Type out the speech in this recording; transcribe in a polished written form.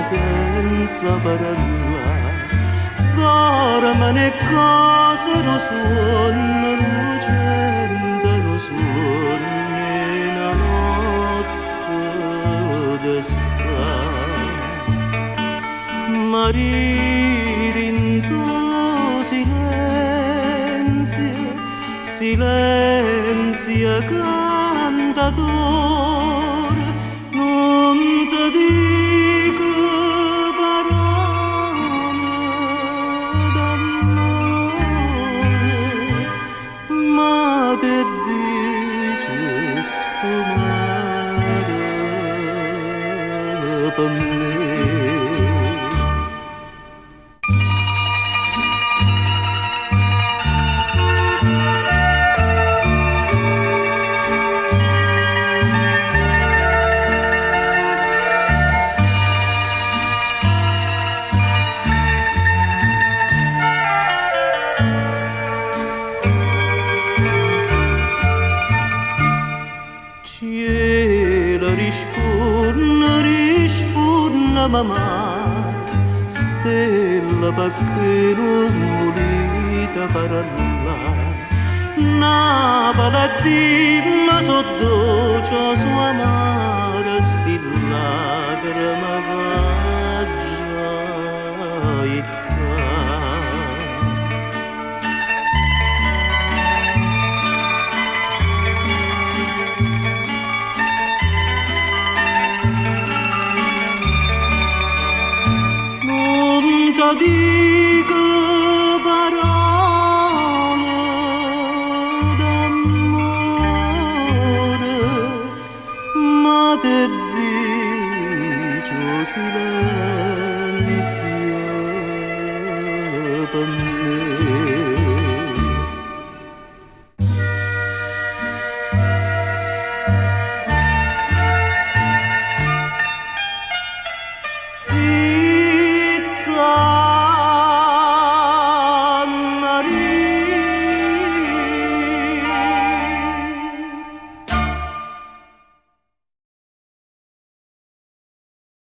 senza parlare, dorme cose non sono lucente, non sono una notte d'estate. Morire in tuo silenzio, silenzio cantatore, non ti dico parole d'amore, ma te dice sto mare per me. Cielo risponde mamma, stella perché non volete parlare, Napoli dimmi sotto sua amara stilla lacrima vaggia e